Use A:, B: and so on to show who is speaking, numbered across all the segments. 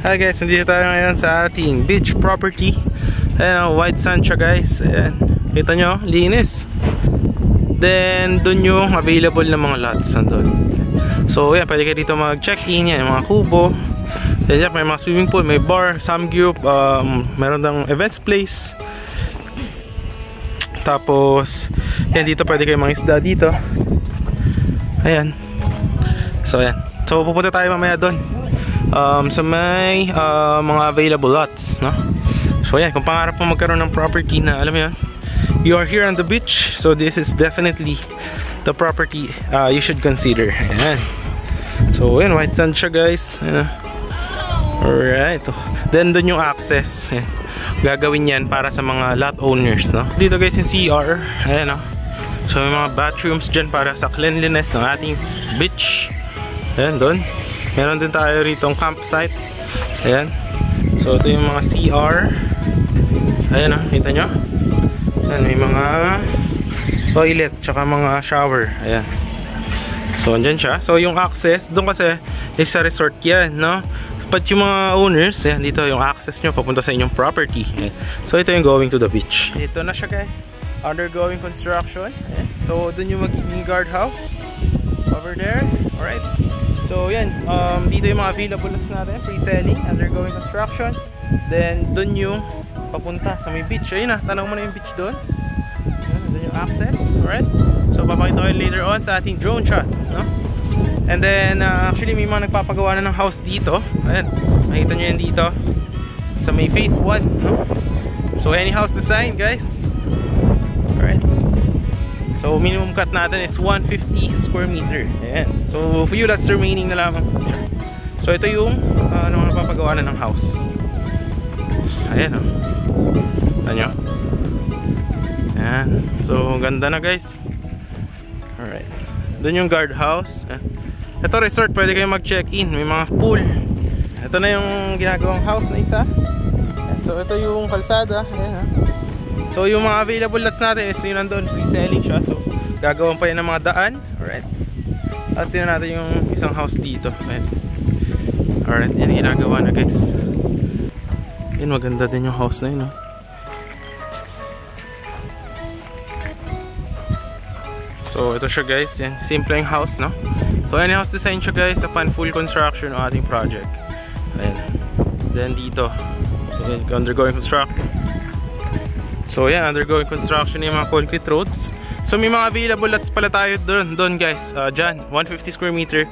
A: Hi guys, nandito tayo ngayon sa ating beach property. Ayan, white sand siya guys. Ayan, kita nyo, linis. Then, dun yung available na mga lots nandun. So, ayan, pwede kayo dito mag-check-in. Yan, mga kubo. Then, yan, may mga swimming pool, may bar, samgyup, meron ng events place. Tapos, yan, dito pwede kayo mangisda dito. Ayan. So, ayan. So, pupunta tayo mamaya doon. So may mga available lots, no? So yan, kung pangarap mo magkaroon ng property na, alam mo yun, you are here on the beach, so this is definitely the property you should consider. Ayan. So yan, white sand siya guys. Ayan. Alright. Then dun yung access. Ayan. Gagawin yan para sa mga lot owners, no? Dito guys yung CR. Ayan, no? So may mga bathrooms dyan para sa cleanliness ng ating beach. Ayan, dun. Meron din tayo rito ang campsite. Ayan. So ito yung mga CR. Ayan, kita nyo. Ayan, may mga toilet tsaka mga shower. Ayan. So andyan siya. So yung access, doon kasi is sa resort yan, no? But yung mga owners, ayan, dito yung access nyo papunta sa inyong property. Ayan. So ito yung going to the beach. Ito na siya guys. Undergoing construction. Ayan. So doon yung magiging guardhouse. Over there. Alright. So yan, dito yung mga available lots natin, pre-selling, undergoing construction. Then dun yung papunta sa may beach. Ayun na, tanaw mo na yung beach dun. Dun yung access, alright. So papakita ko later on sa ating drone shot, no? And then actually may mga nagpapagawa na ng house dito. Ayan, makita nyo yan dito sa may phase 1, no? So any house design guys. Alright. So minimum cut natin is 150 square meter. Ayan. So for you, that's remaining na lamang. So ito yung ano, napapagawa na ng house. Ayan, oh. Ayan. Ayan. So ganda na guys. Alright. Doon yung guardhouse. Ito resort, pwede kayong mag-check-in. May mga pool. Ito na yung ginagawang house na isa. Ayan. So ito yung kalsada. Ayan. So yung mga available lots natin is yun nandun, pre-selling siya. So gagawin pa yun ng mga daan. Alright. Tapos yun natin yung isang house dito. Ayan. Alright, yan ginagawa na guys. Yun, maganda din yung house na yun, no? So ito siya guys. Yan, simple yung house, no? So any house design siya guys upon full construction ng ating project. Ayan. Then dito, undergoing construction. So yan, undergoing construction yung mga concrete roads. So may mga available lots pala tayo doon guys. Dyan, 150 square meter.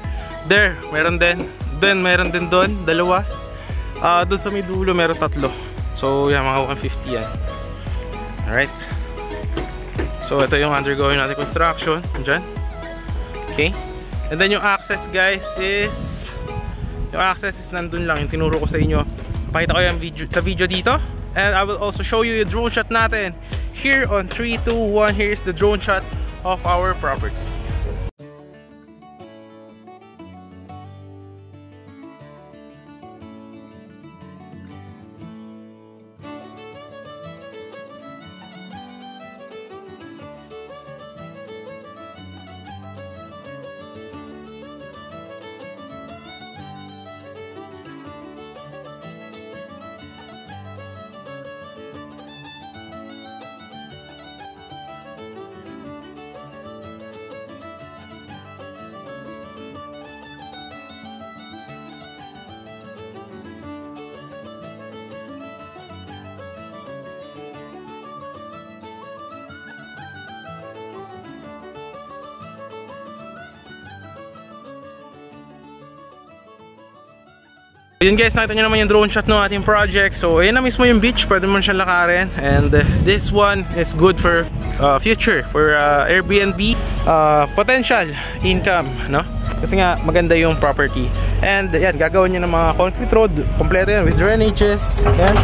A: There, meron din. Then meron din doon, dalawa. Doon sa may dulo, meron tatlo. So yan, mga 150 yan. Alright. So ito yung undergoing natin construction. Dyan. Okay. And then yung access guys is, yung access is nandun lang. Yung tinuro ko sa inyo. Pakita ko yung video, sa video dito. And I will also show you yung drone shot natin. Here on 3, 2, 1, here is the drone shot of our property. Yun guys, nakita nyo naman yung drone shot ng ating project. So ayun na mismo yung beach, pwede mo siyang lakarin. And this one is good for future, for Airbnb potential income, no? Kasi nga maganda yung property. And yan, gagawin nyo ng mga concrete road, kompleto yan with drainages. Yan.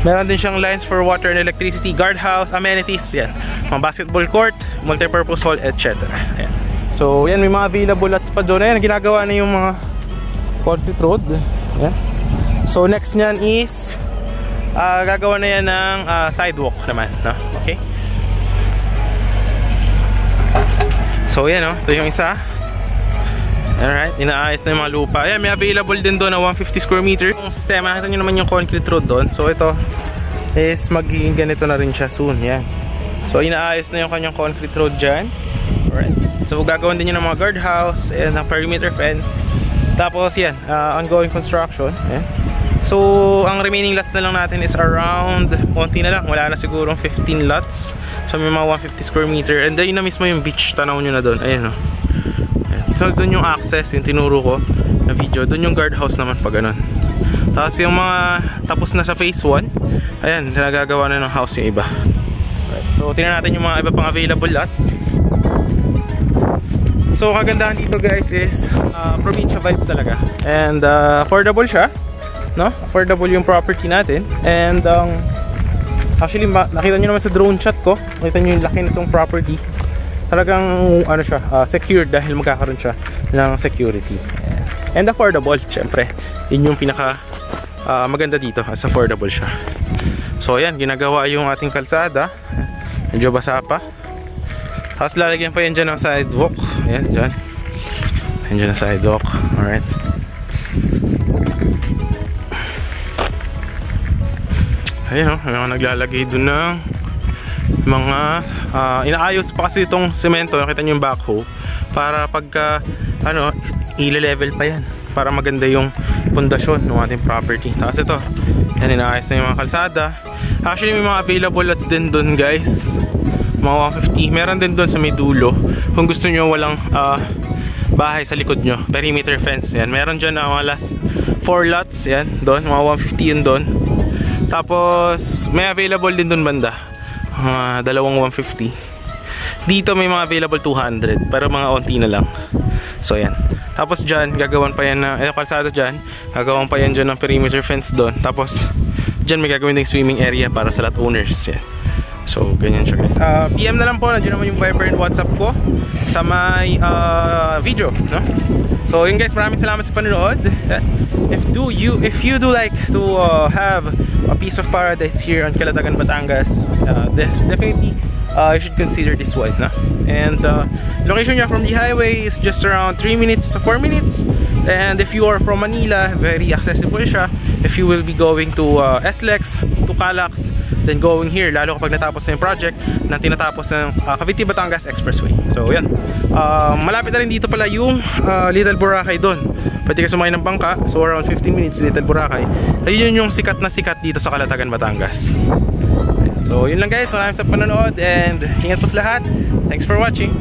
A: Meron din siyang lines for water and electricity, guardhouse, amenities, yan. Mga basketball court, multipurpose hall, etc. Yan. So yan, may mga available lots pa doon. Ayan, ginagawa na yung mga concrete road. Yeah. So next nyan is gagawa na yan ng sidewalk naman, no? Okay. So yan, no? Ito yung isa. Alright, inaayos na yung mga lupa. Ayan, may available din doon na 150 square meter. Yung sistema, nakita nyo naman yung concrete road doon. So ito is magiging ganito na rin siya soon. Yan. So inaayos na yung kanyang concrete road dyan. Alright. So gagawin din yun ng mga guardhouse and ng perimeter fence. Tapos yan, ongoing construction. Ayan. So ang remaining lots na lang natin is around, konti na lang, wala na siguro 15 lots. So may mga 150 square meter. And then yun na mismo yung beach, tanaw nyo na doon. Ayan o. So doon yung access, yung tinuro ko na video. Doon yung guardhouse naman pag ganun. Tapos yung mga tapos na sa phase 1, ayan, nagagawa na ng house yung iba. Right. So tingnan natin yung mga iba pang available lots. So kagandahan dito guys is provincial vibes talaga. And affordable siya, no? Affordable yung property natin. And actually nakita nyo naman sa drone shot ko, nakita nyo yung laki nitong property. Talagang ano siya, secured dahil magkakaroon siya ng security. And affordable, syempre. Yun yung pinaka maganda dito, as affordable siya. So ayan, ginagawa yung ating kalsada. Medyo basa pa. Tapos lalagyan pa yan dyan ng sidewalk. Ayan, dyan. Ayan dyan ang sidewalk. Alright. Ayan o, may mga naglalagay dun ng mga inaayos pa kasi itong semento. Nakita nyo yung backhoe para pagka ano, i-level pa yan para maganda yung pundasyon ng ating property. Tapos ito, yan, inaayos na yung mga kalsada. Actually may mga available lots din dun guys, mga 150. Meron din dun sa may dulo kung gusto nyo walang bahay sa likod nyo, perimeter fence. Yan, meron dyan na mga last 4 lots. Yan, doon, mga 150 yun doon. Tapos may available din dun banda, dalawang 150. Dito may mga available 200 pero mga onti na lang. So yan. Tapos dyan gagawan pa yan na kalsada dyan, gagawan pa yan dyan ng perimeter fence doon. Tapos dyan may gagawin din swimming area para sa lot owners. Yan. So ganyan siya guys. PM na lang po, nandiyan naman yung Viber and WhatsApp ko sa may video, no? So yun guys, maraming salamat sa panonood. If you do like to have a piece of paradise here on Calatagan, Batangas, definitely you should consider this one, no? And location niya from the highway is just around 3 minutes to 4 minutes. And if you are from Manila, very accessible siya. If you will be going to SLEX, to Calax, then going here, lalo kapag natapos na yung project na tinatapos ng Cavite Batangas Expressway. So yan, malapit na rin dito pala yung Little Boracay doon. Pwede ka sumakay ng bangka, so around 15 minutes Little Boracay. Ayun yung sikat na sikat dito sa Calatagan, Batangas. So yun lang guys, maraming sa panonood and ingat po sa lahat. Thanks for watching.